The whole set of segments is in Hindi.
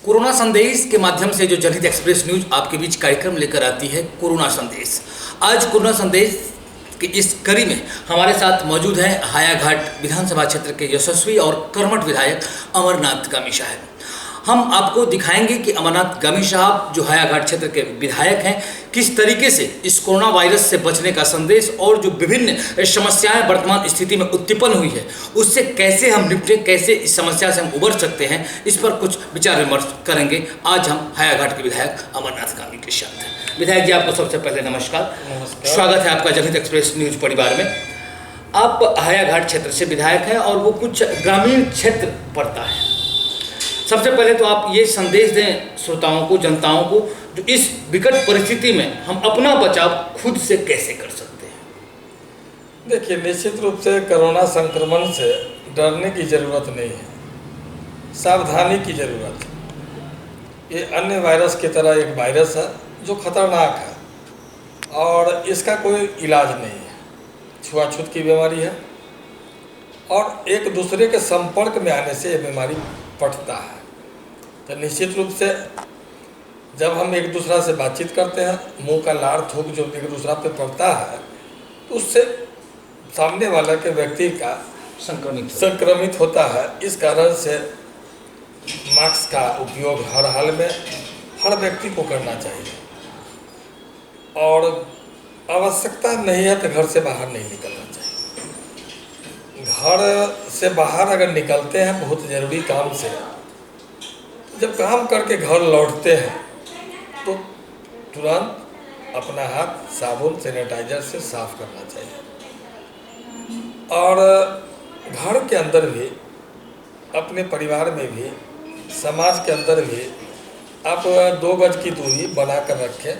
कोरोना संदेश के माध्यम से जो जनहित एक्सप्रेस न्यूज आपके बीच कार्यक्रम लेकर आती है कोरोना संदेश। आज कोरोना संदेश की इस कड़ी में हमारे साथ मौजूद हैं हायाघाट विधानसभा क्षेत्र के यशस्वी और कर्मठ विधायक अमरनाथ गामी साहब। हम आपको दिखाएंगे कि अमरनाथ गामी साहब जो हायाघाट क्षेत्र के विधायक हैं किस तरीके से इस कोरोना वायरस से बचने का संदेश और जो विभिन्न समस्याएं वर्तमान स्थिति में उत्पन्न हुई है उससे कैसे हम निपटें, कैसे इस समस्या से हम उबर सकते हैं, इस पर कुछ विचार विमर्श करेंगे। आज हम हायाघाट के विधायक अमरनाथ गामी के साथ। विधायक जी, आपको सबसे पहले नमस्कार। स्वागत है आपका जनहित एक्सप्रेस न्यूज परिवार में। आप हायाघाट क्षेत्र से विधायक हैं और वो कुछ ग्रामीण क्षेत्र पड़ता है। सबसे पहले तो आप ये संदेश दें श्रोताओं को, जनताओं को, जो इस विकट परिस्थिति में हम अपना बचाव खुद से कैसे कर सकते हैं। देखिए, निश्चित रूप से कोरोना संक्रमण से डरने की ज़रूरत नहीं है, सावधानी की ज़रूरत है। ये अन्य वायरस की तरह एक वायरस है जो खतरनाक है और इसका कोई इलाज नहीं है। छुआछूत की बीमारी है और एक दूसरे के संपर्क में आने से ये बीमारी पड़ता है। तो निश्चित रूप से जब हम एक दूसरा से बातचीत करते हैं, मुंह का लार थूक जो एक दूसरा पे पड़ता है तो उससे सामने वाला के व्यक्ति का संक्रमित होता है। इस कारण से मास्क का उपयोग हर हाल में हर व्यक्ति को करना चाहिए और आवश्यकता नहीं है तो घर से बाहर नहीं निकलना चाहिए। घर से बाहर अगर निकलते हैं बहुत ज़रूरी काम से, जब काम करके घर लौटते हैं तो तुरंत अपना हाथ साबुन सैनिटाइजर से साफ करना चाहिए और घर के अंदर भी, अपने परिवार में भी, समाज के अंदर भी आप 2 गज की दूरी बना कर रखें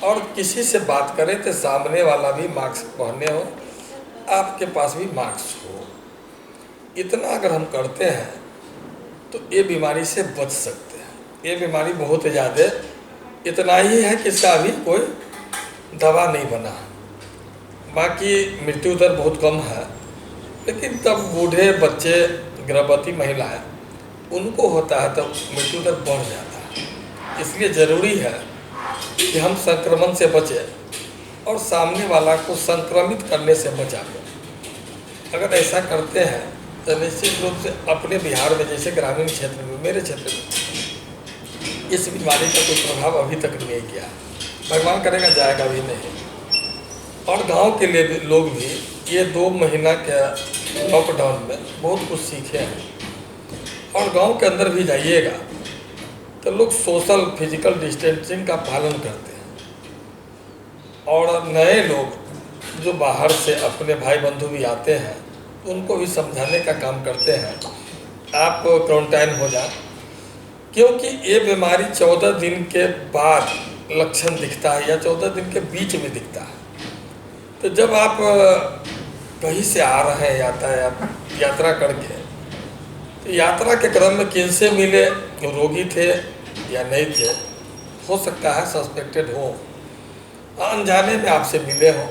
और किसी से बात करें तो सामने वाला भी मास्क पहने हो, आपके पास भी मास्क हो। इतना अगर हम करते हैं तो ये बीमारी से बच सकते हैं। ये बीमारी बहुत ज़्यादा, इतना ही है कि इसका अभी कोई दवा नहीं बना। बाकी मृत्यु दर बहुत कम है, लेकिन तब बूढ़े, बच्चे, गर्भवती महिलाएं उनको होता है तब मृत्यु दर बढ़ जाता है। इसलिए ज़रूरी है कि हम संक्रमण से बचें और सामने वाला को संक्रमित करने से बचाएं। अगर ऐसा करते हैं तो निश्चित रूप से अपने बिहार में, जैसे ग्रामीण क्षेत्र में, मेरे क्षेत्र में इस बीमारी का कोई प्रभाव अभी तक नहीं किया, भगवान करेगा जाएगा भी नहीं। और गांव के लिए भी लोग भी ये 2 महीना के लॉकडाउन में बहुत कुछ सीखे हैं और गांव के अंदर भी जाइएगा तो लोग सोशल फिजिकल डिस्टेंसिंग का पालन करते हैं और नए लोग जो बाहर से अपने भाई बंधु भी आते हैं उनको भी समझाने का काम करते हैं, आप क्वारंटाइन हो जाए, क्योंकि ये बीमारी 14 दिन के बाद लक्षण दिखता है या 14 दिन के बीच में दिखता है। तो जब आप कहीं से आ रहे हैं यात्रा करके, तो यात्रा के क्रम में किन से मिले, रोगी थे या नहीं थे, हो सकता है सस्पेक्टेड हो, अनजाने में आपसे मिले हों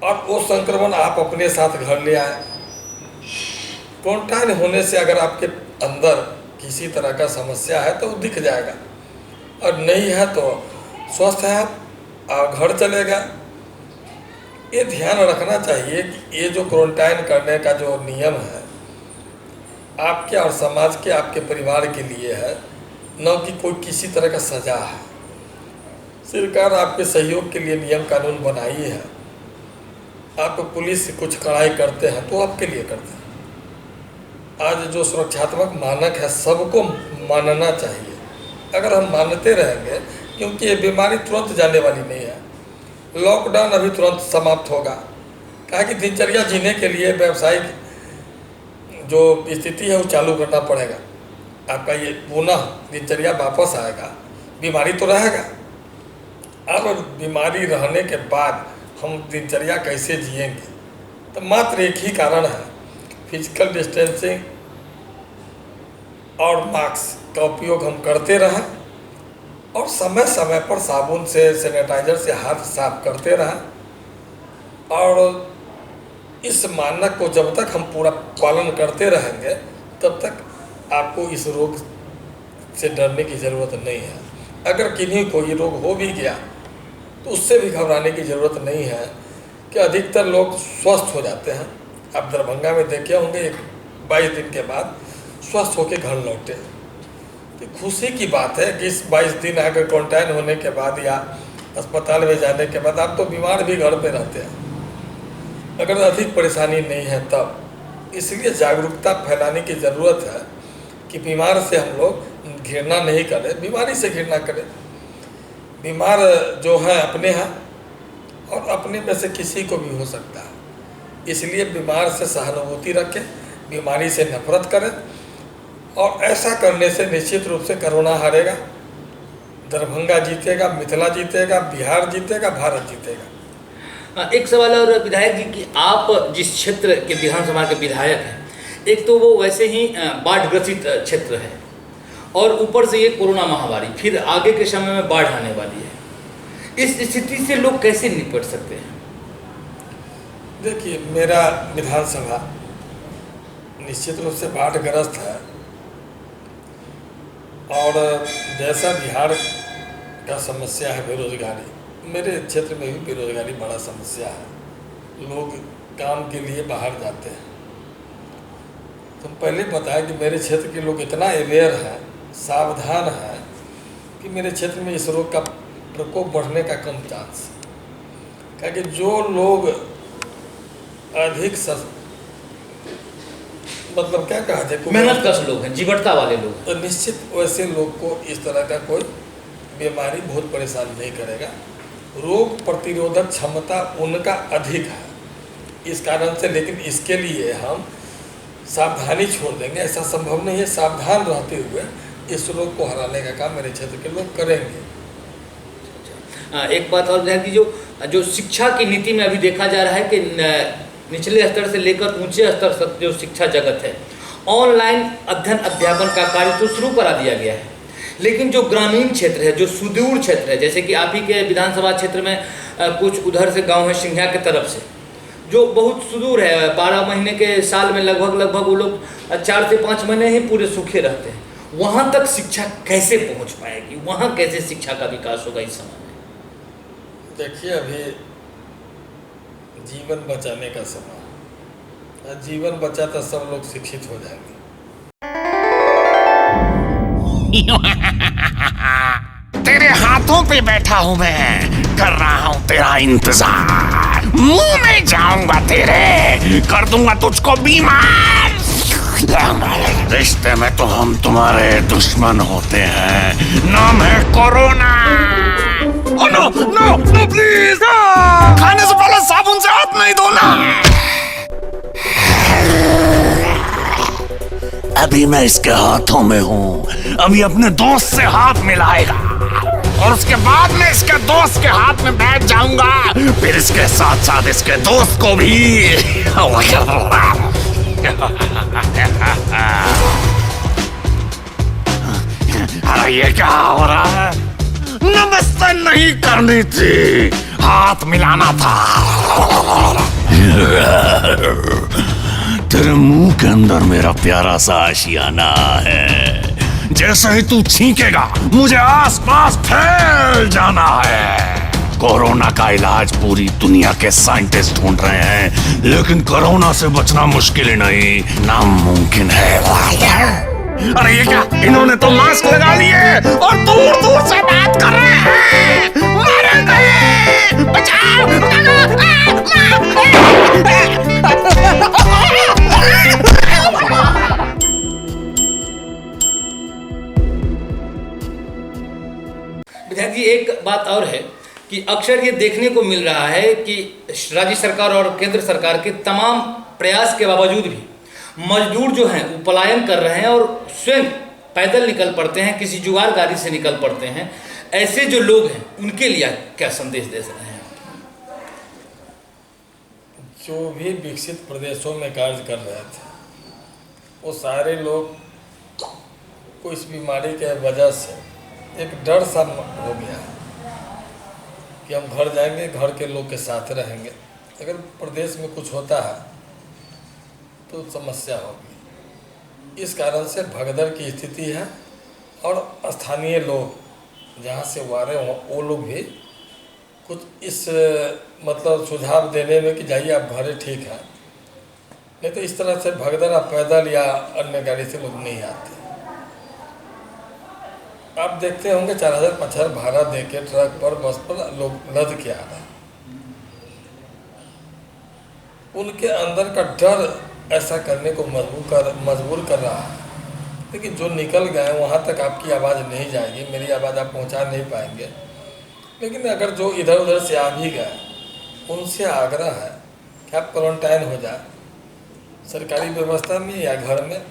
और वो संक्रमण आप अपने साथ घर ले आए। क्वारंटाइन होने से अगर आपके अंदर किसी तरह का समस्या है तो वो दिख जाएगा और नहीं है तो स्वस्थ है आप घर चलेगा। ये ध्यान रखना चाहिए कि ये जो क्वारंटाइन करने का जो नियम है आपके और समाज के, आपके परिवार के लिए है, न कि कोई किसी तरह का सजा है। सरकार आपके सहयोग के लिए नियम कानून बनाई है। आप पुलिस से कुछ कड़ाई करते हैं तो आपके लिए करते हैं। आज जो सुरक्षात्मक मानक है सबको मानना चाहिए। अगर हम मानते रहेंगे, क्योंकि ये बीमारी तुरंत जाने वाली नहीं है, लॉकडाउन अभी तुरंत समाप्त होगा। कहा कि दिनचर्या जीने के लिए व्यावसायिक जो स्थिति है वो चालू करना पड़ेगा। आपका ये पुनः दिनचर्या वापस आएगा, बीमारी तो रहेगा। अब बीमारी रहने के बाद हम दिनचर्या कैसे जिएंगे, तो मात्र एक ही कारण है, फिजिकल डिस्टेंसिंग और मास्क का उपयोग हम करते रहें और समय समय पर साबुन से, सैनिटाइजर से हाथ साफ करते रहें और इस मानक को जब तक हम पूरा पालन करते रहेंगे तब तक आपको इस रोग से डरने की ज़रूरत नहीं है। अगर किन्हीं को ये रोग हो भी गया तो उससे भी घबराने की ज़रूरत नहीं है कि अधिकतर लोग स्वस्थ हो जाते हैं। आप दरभंगा में देखे होंगे, 22 दिन के बाद स्वस्थ होकर घर लौटे। तो खुशी की बात है कि इस 22 दिन अगर क्वारंटाइन होने के बाद या अस्पताल में जाने के बाद आप तो बीमार भी घर पे रहते हैं, अगर अधिक परेशानी नहीं है तब। इसलिए जागरूकता फैलाने की ज़रूरत है कि बीमार से हम लोग घृणा नहीं करें, बीमारी से घृणा करें। बीमार जो है अपने हैं और अपने में से किसी को भी हो सकता है, इसलिए बीमार से सहानुभूति रखें, बीमारी से नफरत करें, और ऐसा करने से निश्चित रूप से कोरोना हारेगा, दरभंगा जीतेगा, मिथिला जीतेगा, बिहार जीतेगा, भारत जीतेगा। एक सवाल और विधायक जी कि आप जिस क्षेत्र के विधानसभा के विधायक हैं, एक तो वो वैसे ही बाढ़ ग्रसित क्षेत्र है और ऊपर से ये कोरोना महामारी, फिर आगे के समय में बाढ़ आने वाली है। इस स्थिति से लोग कैसे निपट सकते हैं? देखिए, मेरा विधानसभा निश्चित रूप से बाढ़ग्रस्त है और जैसा बिहार का समस्या है बेरोजगारी, मेरे क्षेत्र में भी बेरोजगारी बड़ा समस्या है। लोग काम के लिए बाहर जाते हैं। तो पहले बताया कि मेरे क्षेत्र के लोग इतना अवेयर हैं, सावधान हैं कि मेरे क्षेत्र में इस रोग का प्रकोप बढ़ने का कम चांस है। कि जो लोग अधिक मतलब क्या कहा जाए, मेहनतकश लोग हैं, जीवटता वाले लोग हैं, तो निश्चित वैसे लोग को इस तरह का कोई बीमारी बहुत परेशान नहीं करेगा। रोग प्रतिरोधक क्षमता उनका अधिक है इस कारण से, लेकिन इसके लिए हम सावधानी छोड़ देंगे ऐसा संभव नहीं है। सावधान रहते हुए इस रोग को हराने का काम मेरे क्षेत्र के लोग करेंगे। एक बात और है कि जो शिक्षा की नीति में अभी देखा जा रहा है कि निचले स्तर से लेकर ऊंचे स्तर तक जो शिक्षा जगत है, ऑनलाइन अध्ययन अध्यापन का कार्य तो शुरू करा दिया गया है, लेकिन जो ग्रामीण क्षेत्र है, जो सुदूर क्षेत्र है, जैसे कि आप ही के विधानसभा क्षेत्र में कुछ उधर से गांव है सिंघिया के तरफ से, जो बहुत सुदूर है, 12 महीने के साल में लगभग वो लोग 4 से 5 महीने ही पूरे सूखे रहते हैं। वहाँ तक शिक्षा कैसे पहुँच पाएगी? वहाँ कैसे शिक्षा का विकास होगा इस समय में? देखिए, अभी जीवन बचाने का समय, जीवन बचा तो सब लोग शिक्षित हो जाएंगे। तेरे हाथों पे बैठा हूँ मैं, कर रहा हूँ तेरा इंतजार। मुंह में जाऊंगा तेरे, कर दूंगा तुझको बीमार। रिश्ते में तो हम तुम्हारे दुश्मन होते हैं, नाम है corona. Oh no no no please, खाने से पहले साबुन से हाथ नहीं धोना। अभी मैं इसके हाथों में हूँ, अभी अपने दोस्त से हाथ मिलाएगा और उसके बाद मैं इसके दोस्त के हाथ में बैठ जाऊंगा, फिर इसके साथ साथ इसके दोस्त को भी। अरे ये क्या हो रहा है? नमस्ते नहीं करनी थी, हाथ मिलाना था। तेरे मुंह के अंदर मेरा प्यारा सा आशियाना है, जैसे ही तू छींकेगा मुझे आसपास फैल जाना है। कोरोना का इलाज पूरी दुनिया के साइंटिस्ट ढूंढ रहे हैं, लेकिन कोरोना से बचना मुश्किल ही नहीं, नामुमकिन है। अरे ये क्या, इन्होंने तो मास्क लगा लिए और दूर दूर से बात कर रहे हैं। मरेंगे, बचाओ। विधायक जी, एक बात और है कि अक्सर ये देखने को मिल रहा है कि राज्य सरकार और केंद्र सरकार के तमाम प्रयास के बावजूद भी मजदूर जो हैं वो पलायन कर रहे हैं और स्वयं पैदल निकल पड़ते हैं, किसी जुगाड़ गाड़ी से निकल पड़ते हैं। ऐसे जो लोग हैं उनके लिए क्या संदेश दे रहे हैं? जो भी विकसित प्रदेशों में कार्य कर रहे थे वो सारे लोग को इस बीमारी के वजह से एक डर सा हो गया है कि हम घर जाएंगे, घर के लोग के साथ रहेंगे, अगर प्रदेश में कुछ होता है तो समस्या होगी। इस कारण से भगदड़ की स्थिति है और स्थानीय लोग जहाँ से वो आ रहे हों वो लोग भी कुछ इस मतलब सुझाव देने में कि जाइए आप घरे ठीक है, नहीं तो इस तरह से भगदड़ पैदल या अन्य गाड़ी से लोग नहीं आते। आप देखते होंगे 4,000-5,000 भाड़ा दे के ट्रक पर बस पर लोग लद के आ रहे हैं। उनके अंदर का डर ऐसा करने को मजबूर कर रहा है। लेकिन जो निकल गए वहाँ तक आपकी आवाज़ नहीं जाएगी, मेरी आवाज़ आप पहुँचा नहीं पाएंगे। लेकिन अगर जो इधर उधर से आ भी गए उनसे आग्रह है कि आप क्वारंटाइन हो जाए सरकारी व्यवस्था में या घर में,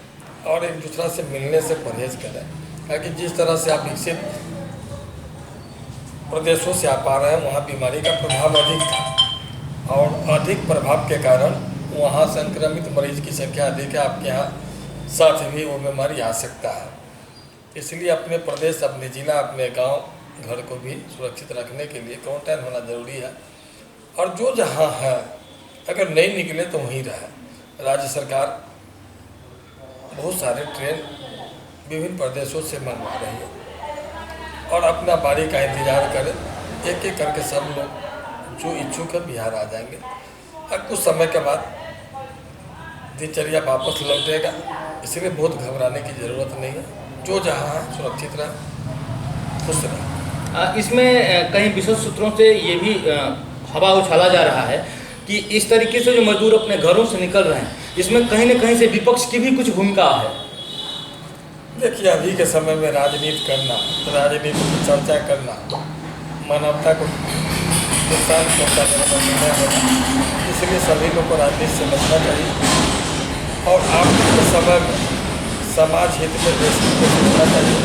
और एक दूसरा से मिलने से परहेज करें। ताकि जिस तरह से आप विकसित प्रदेशों से आ पा रहे हैं वहाँ बीमारी का प्रभाव अधिक था, और अधिक प्रभाव के कारण वहाँ संक्रमित मरीज की संख्या अधिक है। आपके यहाँ साथ भी वो बीमारी आ सकता है। इसलिए अपने प्रदेश, अपने ज़िला, अपने गांव, घर को भी सुरक्षित रखने के लिए क्वारंटाइन होना ज़रूरी है। और जो जहाँ है अगर नहीं निकले तो वहीं रहे। राज्य सरकार बहुत सारे ट्रेन विभिन्न प्रदेशों से मंगवा रही है और अपना बारी का इंतज़ार करें। एक एक करके सब लोग जो इच्छुक है बिहार आ जाएंगे और कुछ समय के बाद दिनचर्या वापस लौटेगा। इसलिए बहुत घबराने की ज़रूरत नहीं है। जो जहाँ है सुरक्षित रहे, खुश रहे। इसमें कहीं विशेष सूत्रों से ये भी हवा उछाला जा रहा है कि इस तरीके से जो मजदूर अपने घरों से निकल रहे हैं, इसमें कहीं न कहीं से विपक्ष की भी कुछ भूमिका है। देखिए, अभी के समय में राजनीति करना, राजनीति की चर्चा करना मानवता को नुकसान पहुँचाने होगा। इसलिए सभी लोग को राजनीति से बचना चाहिए और आपके के समय में समाज हित में देश हित में सोचना चाहिए।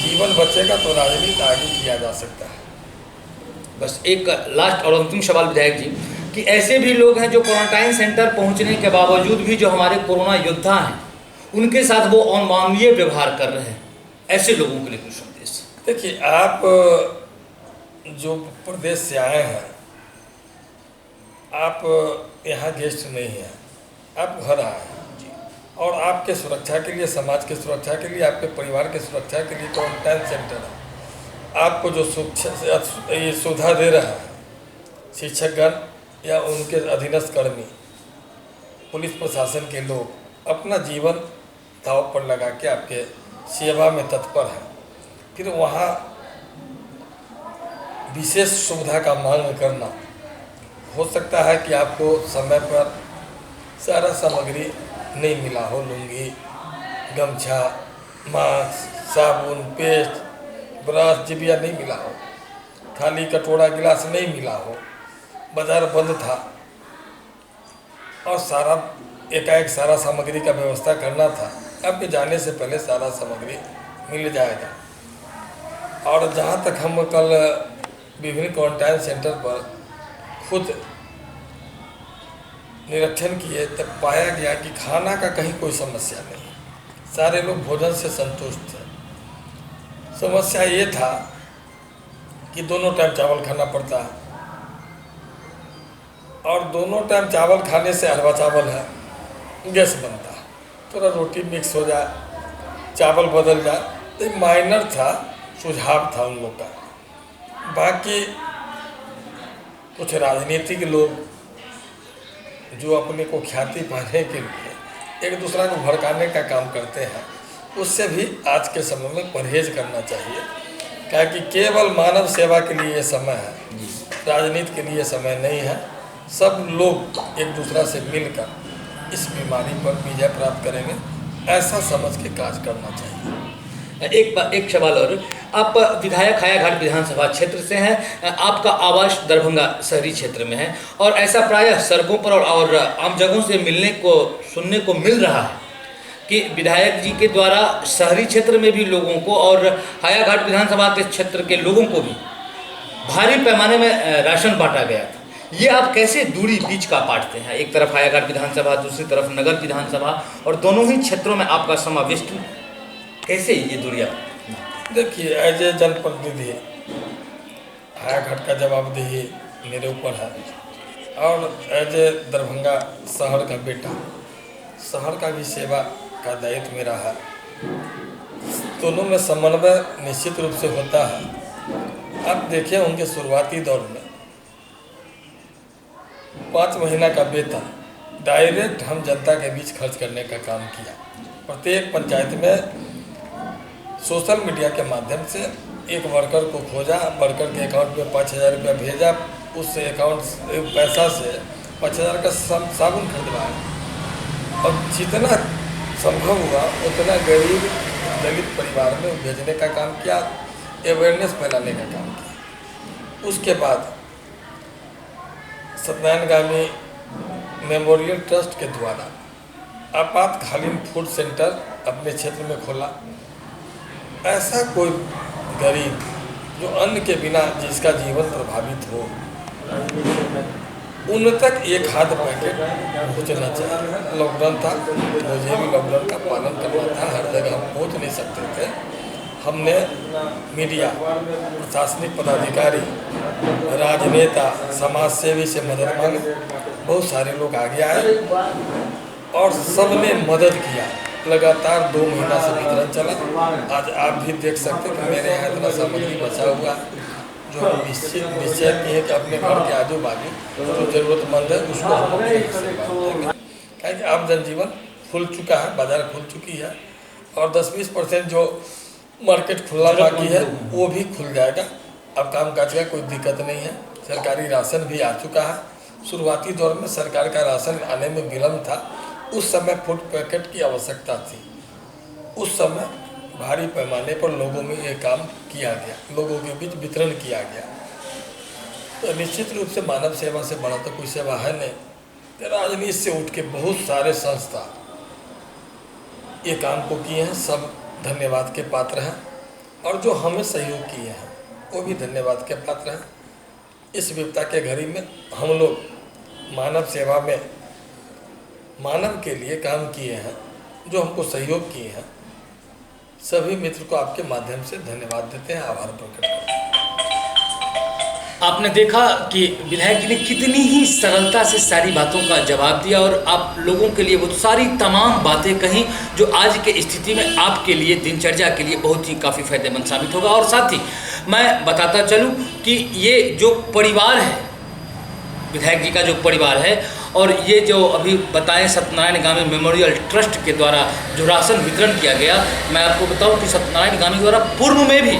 जीवन बचेगा तो राजनीति आगे किया जा सकता है। बस एक लास्ट और अंतिम सवाल विधायक जी, कि ऐसे भी लोग हैं जो क्वारंटाइन सेंटर पहुंचने के बावजूद भी जो हमारे कोरोना योद्धा हैं उनके साथ वो अमानवीय व्यवहार कर रहे हैं, ऐसे लोगों के लिए कुछ संदेश? देखिए, आप जो प्रदेश से आए हैं, आप यहाँ गेस्ट नहीं हैं, आप घर आए हैं और आपके सुरक्षा के लिए, समाज की सुरक्षा के लिए, आपके परिवार की सुरक्षा के लिए क्वारंटाइन सेंटर है। आपको जो ये सुविधा दे रहा है शिक्षकगण या उनके अधीनस्थ कर्मी, पुलिस प्रशासन के लोग अपना जीवन दांव पर लगा के आपके सेवा में तत्पर हैं। फिर वहाँ विशेष सुविधा का मांग करना, हो सकता है कि आपको समय पर सारा सामग्री नहीं मिला हो, लुंगी, गमछा, मास्क, साबुन, पेस्ट, ब्रश, जिबिया नहीं मिला हो, थाली, कटोरा, गिलास नहीं मिला हो, बाजार बंद था और सारा एकाएक सारा सामग्री का व्यवस्था करना था। आपके जाने से पहले सारा सामग्री मिल जाएगा। और जहाँ तक हम कल विभिन्न क्वारंटाइन सेंटर पर खुद निरीक्षण किए तब पाया गया कि खाना का कहीं कोई समस्या नहीं, सारे लोग भोजन से संतुष्ट थे। समस्या ये था कि दोनों टाइम चावल खाना पड़ता है और दोनों टाइम चावल खाने से हलवा चावल है, गैस बनता है, थोड़ा रोटी मिक्स हो जाए, चावल बदल जाए, तो एक माइनर था, सुझाव था उन लोग का। बाकी कुछ राजनीतिक लोग जो अपने को ख्याति पाने के लिए एक दूसरा को भड़काने का काम करते हैं, उससे भी आज के समय में परहेज करना चाहिए। क्या कि केवल मानव सेवा के लिए ये समय है, राजनीति के लिए समय नहीं है। सब लोग एक दूसरा से मिलकर इस बीमारी पर विजय प्राप्त करेंगे, ऐसा समझ के कार्य करना चाहिए। एक सवाल और, आप विधायक हायाघाट विधानसभा क्षेत्र से हैं, आपका आवास दरभंगा शहरी क्षेत्र में है और ऐसा प्रायः सड़कों पर और आम जगहों से मिलने को, सुनने को मिल रहा है कि विधायक जी के द्वारा शहरी क्षेत्र में भी लोगों को और हायाघाट विधानसभा के क्षेत्र के लोगों को भी भारी पैमाने में राशन बांटा गया था। ये आप कैसे दूरी बीच का पाटते हैं? एक तरफ हायाघाट विधानसभा, दूसरी तरफ नगर विधानसभा और दोनों ही क्षेत्रों में आपका समाविष्ट, कैसे ये दूरियाँ? देखिए, एज ए जनप्रतिनिधि हायाघाट का जवाबदेही मेरे ऊपर है और एज ए दरभंगा शहर का बेटा, शहर का भी सेवा का दायित्व मेरा है। दोनों में समन्वय निश्चित रूप से होता है। अब देखिए उनके शुरुआती दौर में 5 महीना का वेतन डायरेक्ट हम जनता के बीच खर्च करने का काम किया। प्रत्येक पंचायत में सोशल मीडिया के माध्यम से एक वर्कर को खोजा, वर्कर के अकाउंट में 5,000 रुपया भेजा, उस अकाउंट पैसा से 5,000 का साबुन खरीदवाया और जितना संभव हुआ उतना गरीब दलित परिवार में भेजने का काम किया, अवेयरनेस फैलाने का काम किया। उसके बाद सत्यनारायण गामी मेमोरियल ट्रस्ट के द्वारा आपातकालीन फूड सेंटर अपने क्षेत्र में खोला। ऐसा कोई गरीब जो अन्न के बिना जिसका जीवन प्रभावित हो, उन तक एक खाद्य पैकेट पहुँचना चाहिए। लॉकडाउन था, मुझे भी लॉकडाउन का पालन करना था, हर जगह हम पहुँच नहीं सकते थे। हमने मीडिया, प्रशासनिक पदाधिकारी, राजनेता, समाज सेवी से मदद मांगी। बहुत सारे लोग आगे आए और सबने मदद किया। लगातार 2 महीना से वितरण चला। आज आप भी देख सकते हैं कि मेरे यहाँ इतना सामग्री बचा हुआ जो निश्चय किए कि अपने घर के आजू बाजू जो जरूरतमंद है उसको हम अपने घर से बांटेंगे। क्योंकि अब जनजीवन खुल चुका है, बाजार खुल चुकी है और 10-20% जो मार्केट खुलना बाकी है वो भी खुल जाएगा। अब कामकाज का कोई दिक्कत नहीं है। सरकारी राशन भी आ चुका है। शुरुआती दौर में सरकार का राशन आने में विलम्ब था। उस समय फूड पैकेट की आवश्यकता थी। उस समय भारी पैमाने पर लोगों में ये काम किया गया, लोगों के बीच वितरण किया गया। तो निश्चित रूप से मानव सेवा से बड़ा तो कोई सेवा है नहीं। राजनीति से उठ के बहुत सारे संस्था ये काम को किए हैं, सब धन्यवाद के पात्र हैं और जो हमें सहयोग किए हैं वो भी धन्यवाद के पात्र हैं। इस विपदा के घड़ी में हम लोग मानव सेवा में मानव के लिए काम किए हैं, जो हमको सहयोग किए हैं। सभी मित्र को आपके माध्यम से धन्यवाद देते हैं, आभार प्रकट करते हैं। आपने देखा कि विधायक जी ने कितनी ही सरलता से सारी बातों का जवाब दिया और आप लोगों के लिए वो सारी तमाम बातें कहीं जो आज के स्थिति में आपके लिए दिनचर्या के लिए बहुत ही काफ़ी फायदेमंद साबित होगा। और साथ ही मैं बताता चलूं कि ये जो परिवार है, विधायक जी का जो परिवार है और ये जो अभी बताएं सत्यनारायण गामी मेमोरियल ट्रस्ट के द्वारा जो राशन वितरण किया गया, मैं आपको बताऊं कि सत्यनारायण गामी द्वारा पूर्व में भी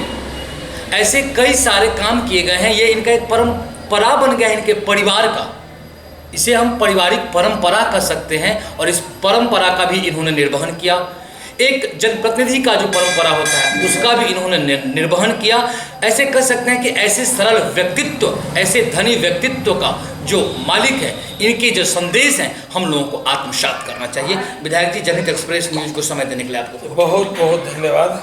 ऐसे कई सारे काम किए गए हैं। ये इनका एक परंपरा बन गया है इनके परिवार का। इसे हम पारिवारिक परंपरा कह सकते हैं और इस परंपरा का भी इन्होंने निर्वहन किया। एक जनप्रतिनिधि का जो परंपरा होता है उसका भी इन्होंने निर्वहन किया। ऐसे कह सकते हैं कि ऐसे सरल व्यक्तित्व, ऐसे धनी व्यक्तित्व का जो मालिक है, इनके जो संदेश हैं हम लोगों को आत्मसात करना चाहिए। विधायक जी, जनहित एक्सप्रेस न्यूज को समय देने के लिए आपको बहुत बहुत धन्यवाद।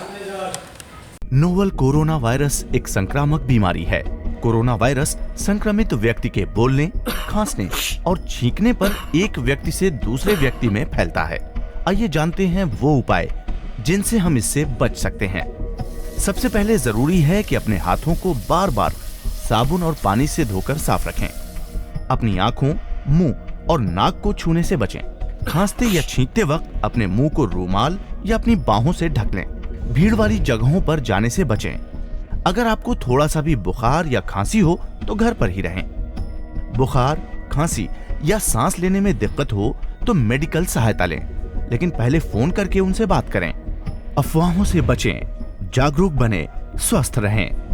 नोवल कोरोना वायरस एक संक्रामक बीमारी है। कोरोना वायरस संक्रमित व्यक्ति के बोलने, खांसने और छींकने पर एक व्यक्ति से दूसरे व्यक्ति में फैलता है। आइए जानते हैं वो उपाय जिनसे हम इससे बच सकते हैं। सबसे पहले जरूरी है कि अपने हाथों को बार बार साबुन और पानी से धोकर साफ रखें। अपनी आंखों, मुंह और नाक को छूने से बचें। खांसते या छींकते वक्त अपने मुंह को रुमाल या अपनी बाहों से ढक लें। भीड़ वाली जगहों पर जाने से बचें। अगर आपको थोड़ा सा भी बुखार या खांसी हो तो घर पर ही रहें। बुखार, खांसी या सांस लेने में दिक्कत हो तो मेडिकल सहायता लें, लेकिन पहले फोन करके उनसे बात करें। अफवाहों से बचें, जागरूक बने, स्वस्थ रहें।